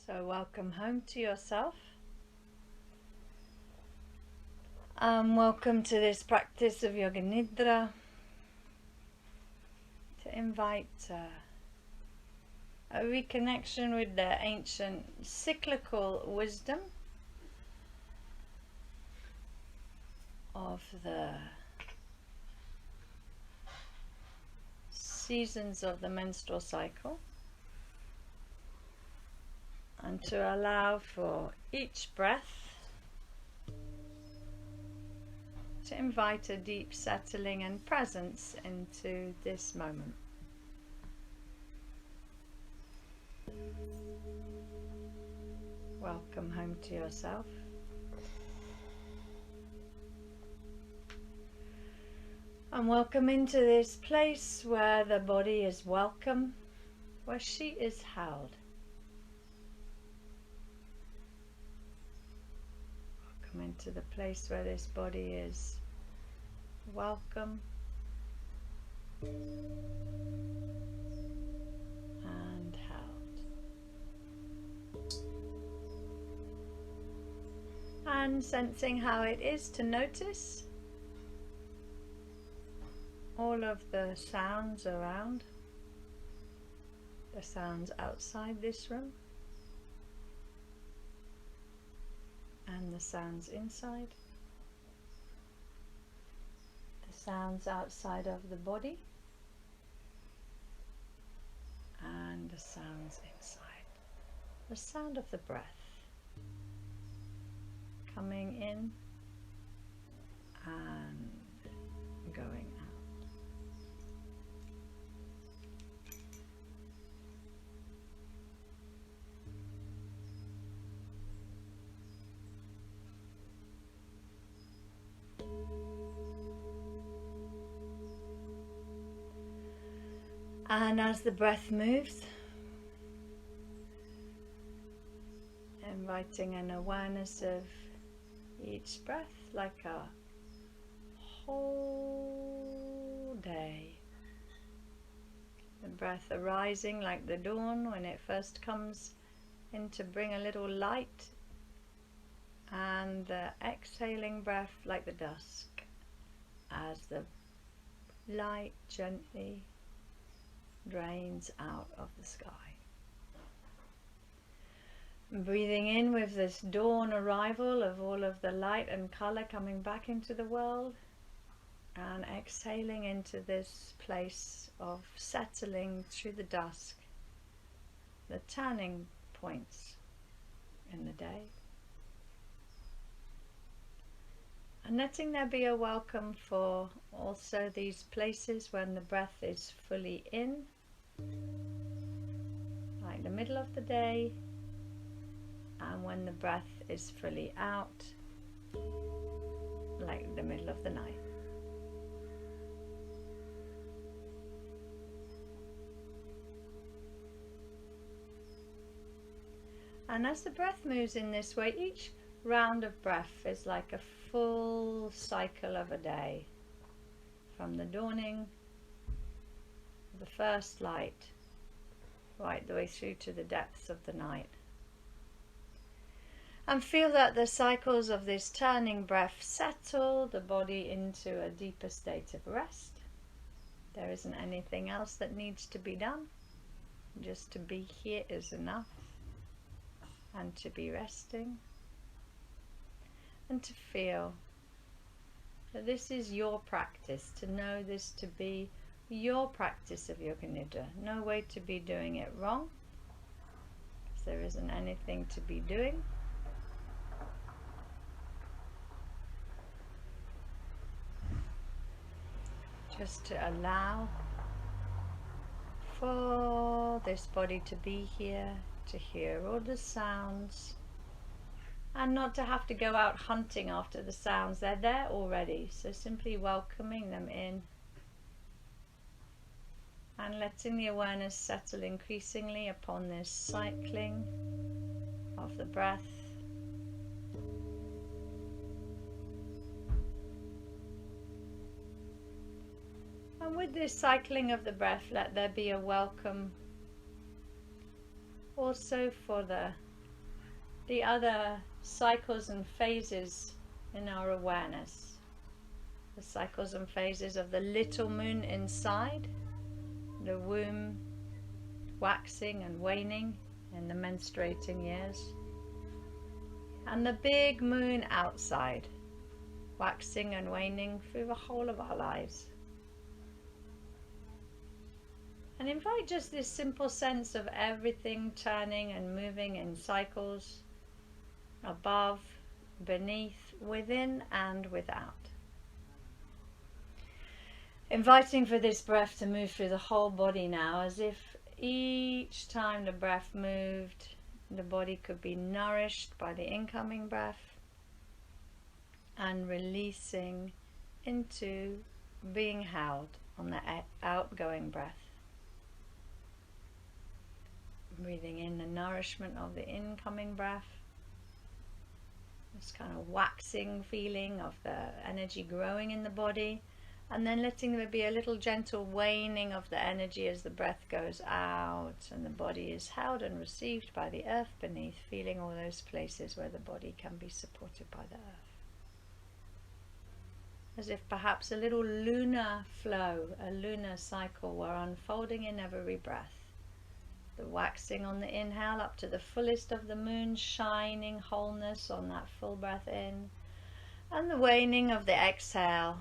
So welcome home to yourself. Welcome to this practice of Yoga Nidra, to invite a reconnection with the ancient cyclical wisdom of the seasons of the menstrual cycle, and to allow for each breath to invite a deep settling and presence into this moment. Welcome home to yourself. And welcome into this place where the body is welcome, where she is held. Welcome into the place where this body is welcome and held. And sensing how it is to notice all of the sounds around, the sounds outside this room, and the sounds inside, the sounds outside of the body, and the sounds inside. The sound of the breath coming in and going out. And as the breath moves, inviting an awareness of each breath like a whole day. The breath arising like the dawn when it first comes in to bring a little light, and the exhaling breath like the dusk as the light gently drains out of the sky. Breathing in with this dawn arrival of all of the light and color coming back into the world, and exhaling into this place of settling through the dusk, the turning points in the day. And letting there be a welcome for also these places when the breath is fully in, like the middle of the day, and when the breath is fully out, like the middle of the night. And as the breath moves in this way, each round of breath is like a full cycle of a day, from the dawning, the first light, right the way through to the depths of the night. And feel that the cycles of this turning breath settle the body into a deeper state of rest. There isn't anything else that needs to be done. Just to be here is enough, and to be resting, and to feel that this is your practice, to know this to be your practice of Yoga Nidra. No way to be doing it wrong, because there isn't anything to be doing. Just to allow for this body to be here, to hear all the sounds, and not to have to go out hunting after the sounds. They're there already, so simply welcoming them in and letting the awareness settle increasingly upon this cycling of the breath. And with this cycling of the breath, let there be a welcome also for the the other cycles and phases in our awareness. The cycles and phases of the little moon inside, the womb waxing and waning in the menstruating years, and the big moon outside, waxing and waning through the whole of our lives. And invite just this simple sense of everything turning and moving in cycles, above, beneath, within and without. Inviting for this breath to move through the whole body now, as if each time the breath moved, the body could be nourished by the incoming breath and releasing into being held on the outgoing breath. Breathing in the nourishment of the incoming breath, this kind of waxing feeling of the energy growing in the body, and then letting there be a little gentle waning of the energy as the breath goes out and the body is held and received by the earth beneath, feeling all those places where the body can be supported by the earth. As if perhaps a little lunar flow, a lunar cycle were unfolding in every breath. The waxing on the inhale up to the fullest of the moon, shining wholeness on that full breath in, and the waning of the exhale,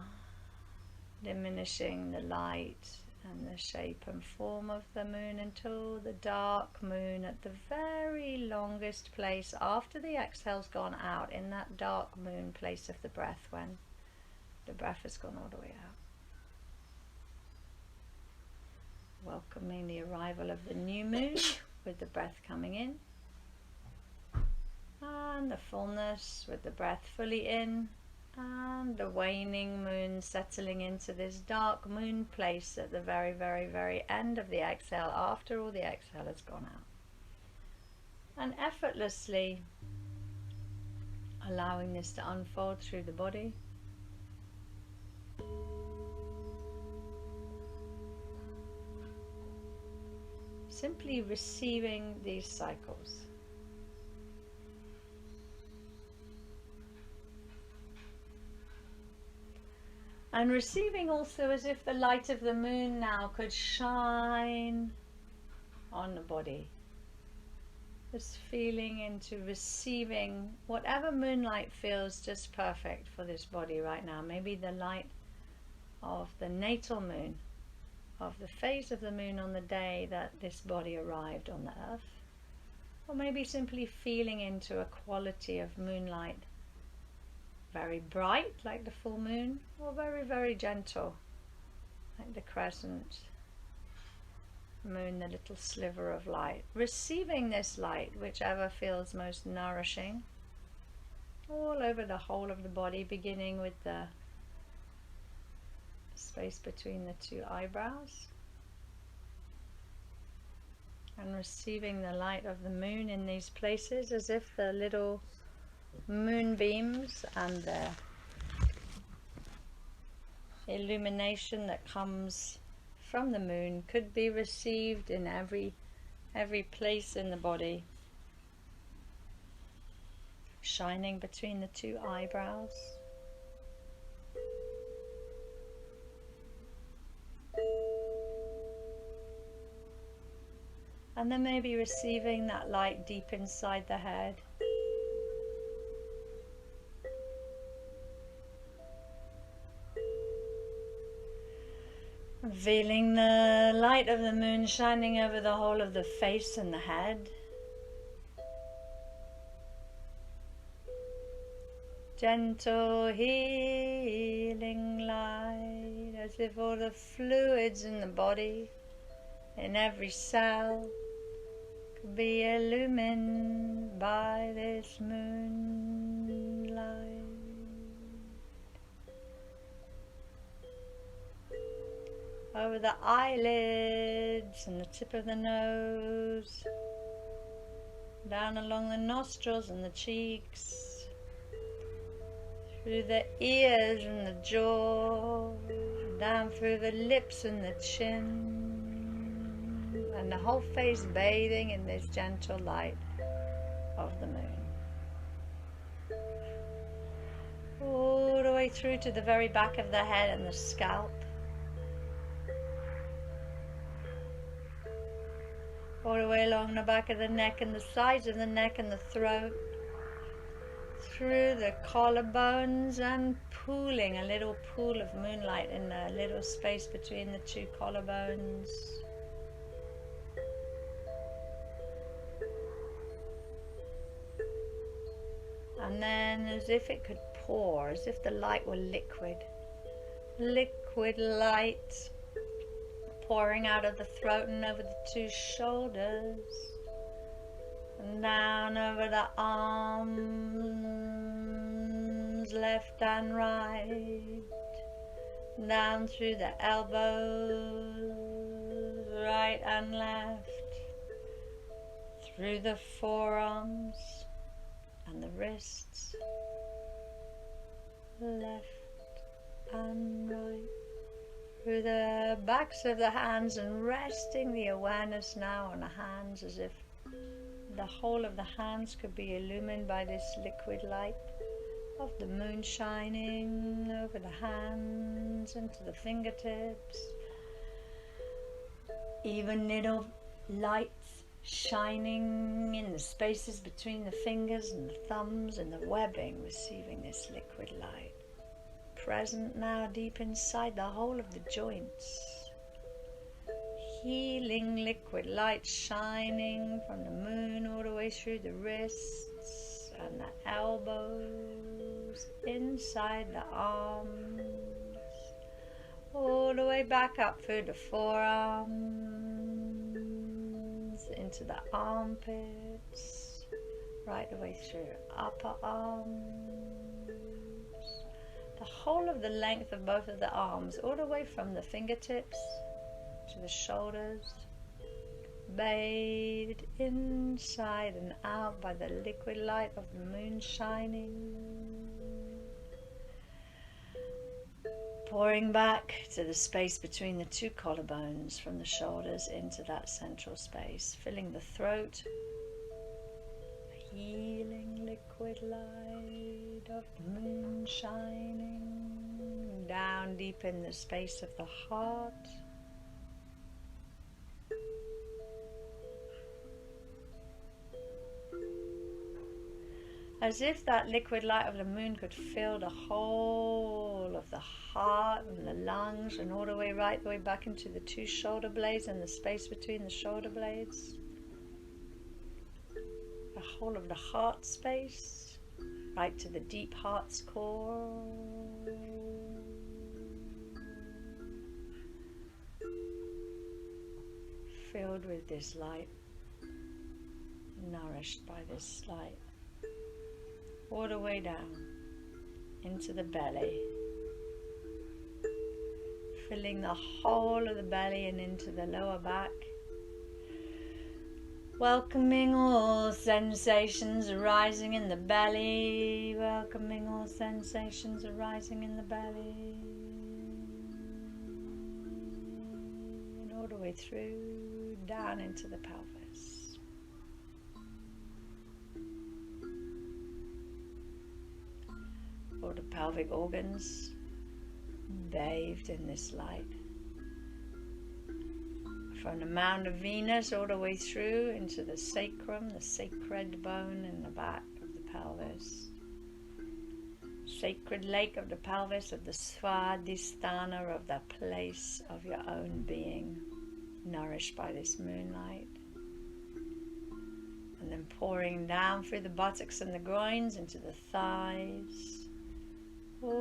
diminishing the light and the shape and form of the moon until the dark moon at the very longest place after the exhale's gone out, in that dark moon place of the breath when the breath has gone all the way out. Welcoming the arrival of the new moon with the breath coming in, and the fullness with the breath fully in, and the waning moon settling into this dark moon place at the very, very, very end of the exhale after all the exhale has gone out. And effortlessly allowing this to unfold through the body. Simply receiving these cycles. And receiving also as if the light of the moon now could shine on the body. Just feeling into receiving whatever moonlight feels just perfect for this body right now. Maybe the light of the natal moon, of the phase of the moon on the day that this body arrived on the earth. Or maybe simply feeling into a quality of moonlight, very bright like the full moon, or very, very gentle like the crescent moon, the little sliver of light. Receiving this light, whichever feels most nourishing, all over the whole of the body, beginning with the space between the two eyebrows, and receiving the light of the moon in these places as if the little moonbeams and the illumination that comes from the moon could be received in every place in the body, shining between the two eyebrows. And then maybe receiving that light deep inside the head. Feeling the light of the moon shining over the whole of the face and the head. Gentle healing light, as if all the fluids in the body, in every cell, could be illumined by this moonlight. Over the eyelids and the tip of the nose, down along the nostrils and the cheeks, through the ears and the jaw, down through the lips and the chin, and the whole face bathing in this gentle light of the moon. way through to the very back of the head and the scalp. All the way along the back of the neck and the sides of the neck and the throat. Through the collarbones and pooling, a little pool of moonlight in the little space between the two collarbones. And then as if it could pour, as if the light were liquid. Liquid light pouring out of the throat and over the two shoulders. And down over the arms, left and right. Down through the elbows, right and left. Through the forearms and the wrists, left and right, through the backs of the hands, and resting the awareness now on the hands as if the whole of the hands could be illumined by this liquid light of the moon shining over the hands into the fingertips. Even little lights shining in the spaces between the fingers and the thumbs and the webbing, receiving this liquid light. Present now deep inside the whole of the joints. Healing liquid light shining from the moon all the way through the wrists and the elbows, inside the arms, all the way back up through the forearms, into the armpits, right the way through the upper arms, the whole of the length of both of the arms, all the way from the fingertips to the shoulders, bathed inside and out by the liquid light of the moon shining, pouring back to the space between the two collarbones, from the shoulders into that central space, filling the throat, healing liquid light of the moon shining down deep in the space of the heart. As if that liquid light of the moon could fill the whole of the heart and the lungs, and all the way right the way back into the two shoulder blades and the space between the shoulder blades. The whole of the heart space, right to the deep heart's core. Filled with this light, nourished by this light. All the way down into the belly, filling the whole of the belly and into the lower back, welcoming all sensations arising in the belly, welcoming all sensations arising in the belly, and all the way through down into the pelvis. All the pelvic organs bathed in this light. From the mound of Venus all the way through into the sacrum, the sacred bone in the back of the pelvis. Sacred lake of the pelvis, of the swadhisthana, of the place of your own being, nourished by this moonlight. And then pouring down through the buttocks and the groins into the thighs. All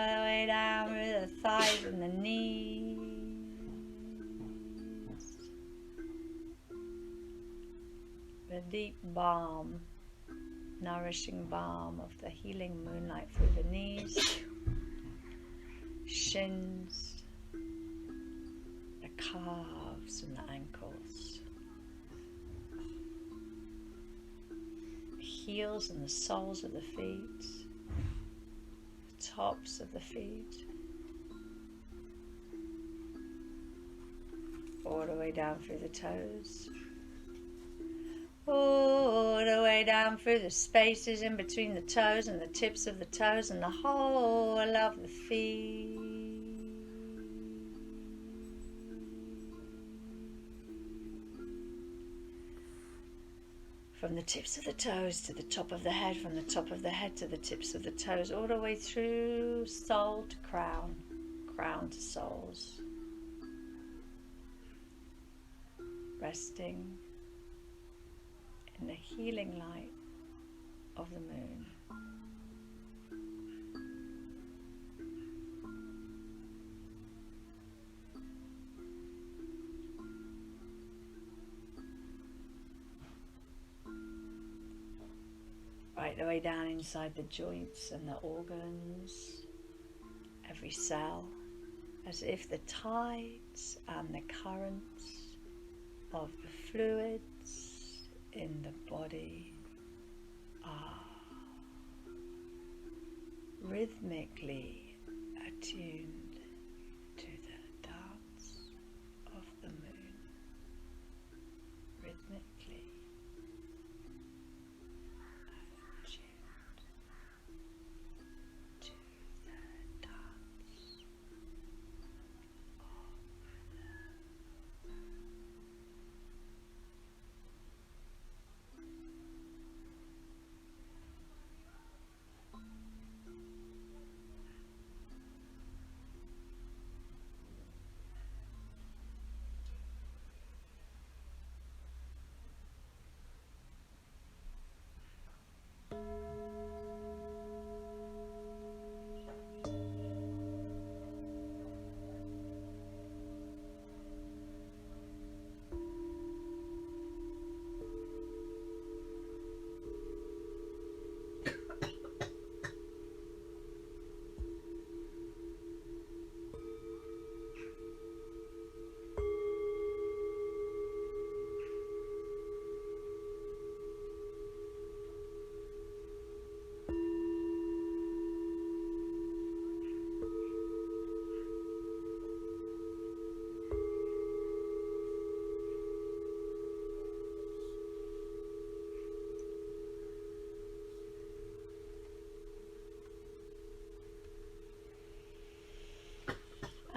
the way down through the thighs and the knees. The deep balm, nourishing balm of the healing moonlight through the knees, shins, the calves and the ankles, heels and the soles of the feet, tops of the feet, all the way down through the toes, all the way down through the spaces in between the toes and the tips of the toes and the whole of the feet. From the tips of the toes to the top of the head, from the top of the head to the tips of the toes, all the way through soul to crown, crown to soles. Resting in the healing light of the moon. Right the way down inside the joints and the organs, every cell, as if the tides and the currents of the fluids in the body are rhythmically attuned to the dance of the moon. Rhythmically attuned to the dance of the moon.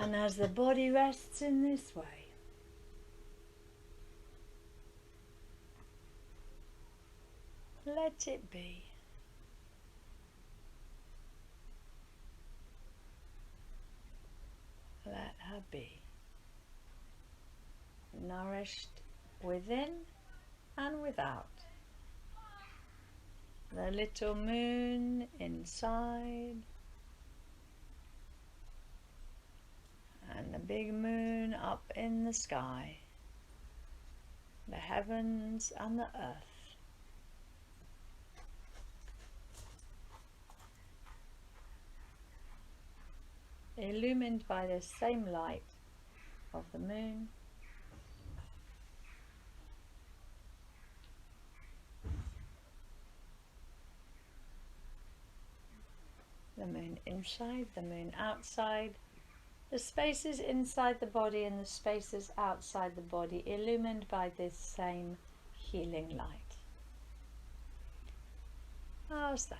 And as the body rests in this way, let it be. Let her be. Nourished within and without. The little moon inside and the big moon up in the sky, the heavens and the earth. Illumined by the same light of the moon. The moon inside, the moon outside, the spaces inside the body and the spaces outside the body, illumined by this same healing light. How's that?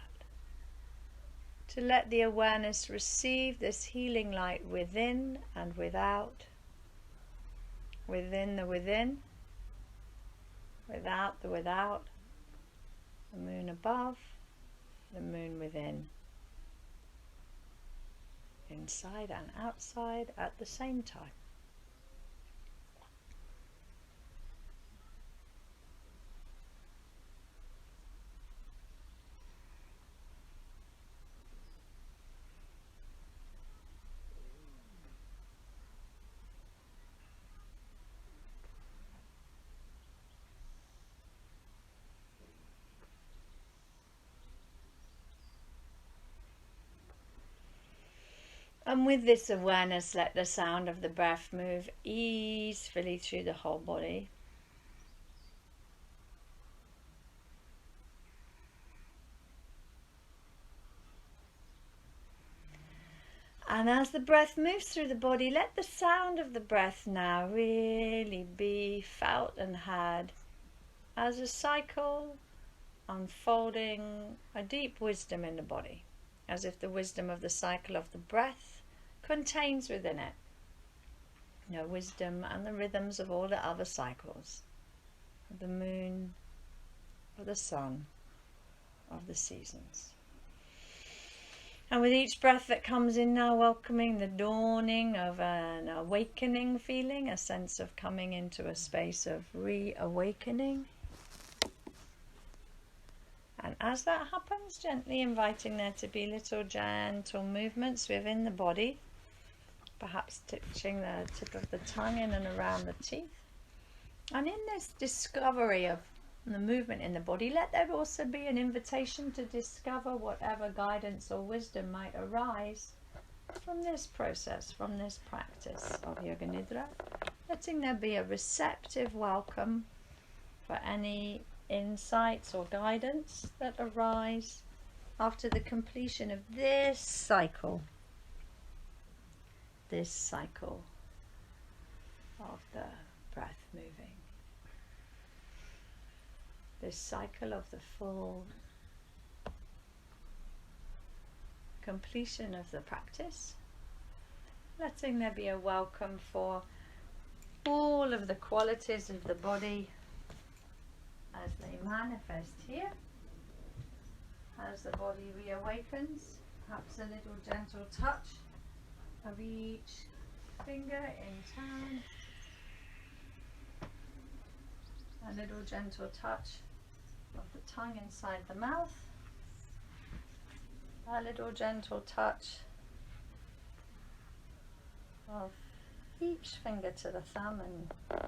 To let the awareness receive this healing light within and without, within the within, without the without, the moon above, the moon within, inside and outside at the same time. And with this awareness, let the sound of the breath move easily through the whole body. And as the breath moves through the body, let the sound of the breath now really be felt and heard as a cycle unfolding a deep wisdom in the body, as if the wisdom of the cycle of the breath contains within it wisdom and the rhythms of all the other cycles, of the moon, of the sun, of the seasons. And with each breath that comes in now, welcoming the dawning of an awakening feeling, a sense of coming into a space of reawakening. And as that happens, gently inviting there to be little gentle movements within the body, perhaps touching the tip of the tongue in and around the teeth. And in this discovery of the movement in the body, let there also be an invitation to discover whatever guidance or wisdom might arise from this process, from this practice of Yoga Nidra, letting there be a receptive welcome for any insights or guidance that arise after the completion of this cycle of the breath moving, this cycle of the full completion of the practice, letting there be a welcome for all of the qualities of the body as they manifest here, as the body reawakens. Perhaps a little gentle touch of each finger in turn, a little gentle touch of the tongue inside the mouth, a little gentle touch of each finger to the thumb and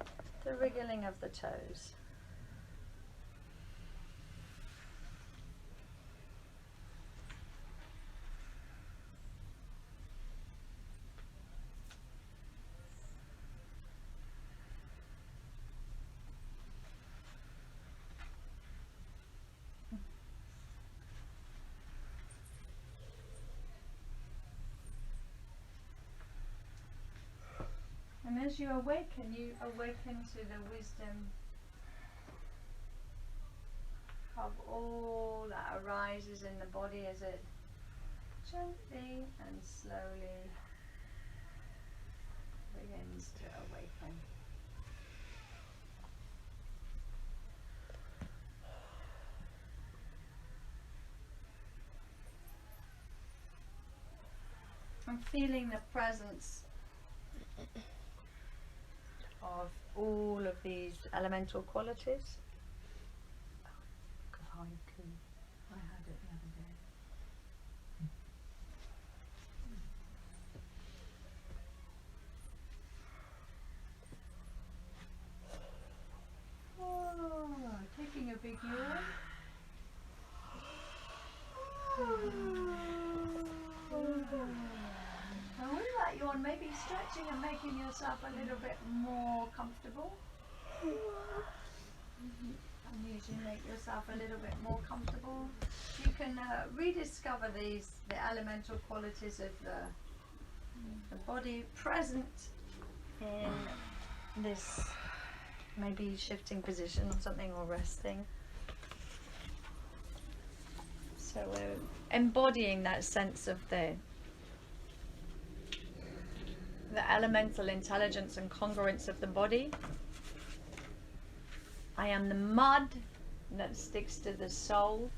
the wriggling of the toes. And as you awaken to the wisdom of all that arises in the body as it gently and slowly begins to awaken. I'm feeling the presence of all of these elemental qualities. I had it the other day. Oh, taking a big yawn. And with that yawn, maybe stretching and making yourself a little bit more comfortable. And usually make yourself a little bit more comfortable. You can rediscover the elemental qualities of the body present in this maybe shifting position or something, or resting. So we're embodying that sense of the elemental intelligence and congruence of the body. I am the mud that sticks to the soul.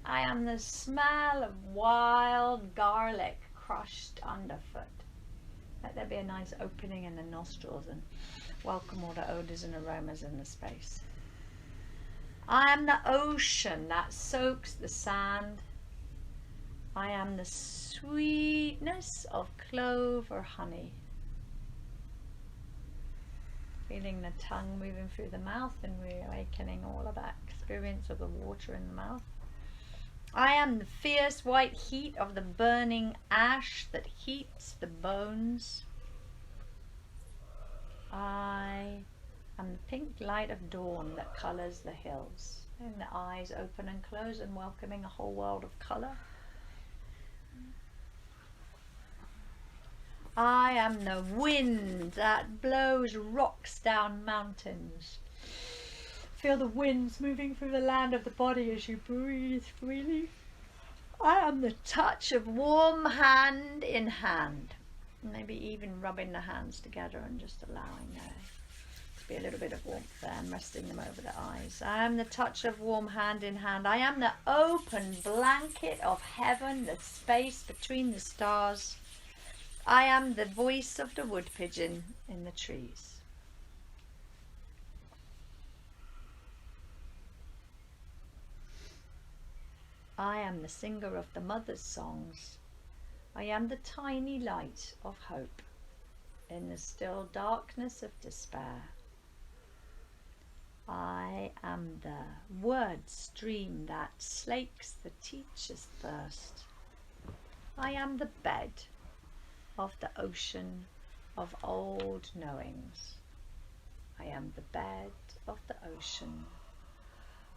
I am the smell of wild garlic crushed underfoot. Let there be a nice opening in the nostrils and welcome all the odors and aromas in the space. I am the ocean that soaks the sand. I am the sweetness of clove or honey. Feeling the tongue moving through the mouth and reawakening all of that experience of the water in the mouth. I am the fierce white heat of the burning ash that heats the bones. I am the pink light of dawn that colors the hills. And the eyes open and close and welcoming a whole world of color. I am the wind that blows rocks down mountains. Feel the winds moving through the land of the body as you breathe freely. I am the touch of warm hand in hand. Maybe even rubbing the hands together and just allowing there to be a little bit of warmth there and resting them over the eyes. I am the touch of warm hand in hand. I am the open blanket of heaven, the space between the stars. I am the voice of the wood pigeon in the trees. I am the singer of the mother's songs. I am the tiny light of hope in the still darkness of despair. I am the word stream that slakes the teacher's thirst. I am the bed of the ocean of old knowings. I am the bed of the ocean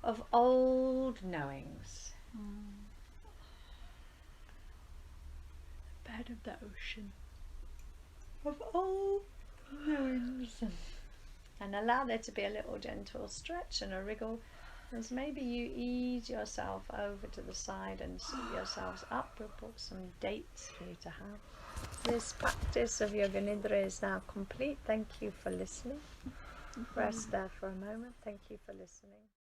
of old knowings. Bed of the ocean of old knowings. And allow there to be a little gentle stretch and a wriggle as maybe you ease yourself over to the side and sit yourselves up. We'll put some dates for you to have. This practice of Yoga Nidra is now complete. Thank you for listening. Rest there for a moment. Thank you for listening.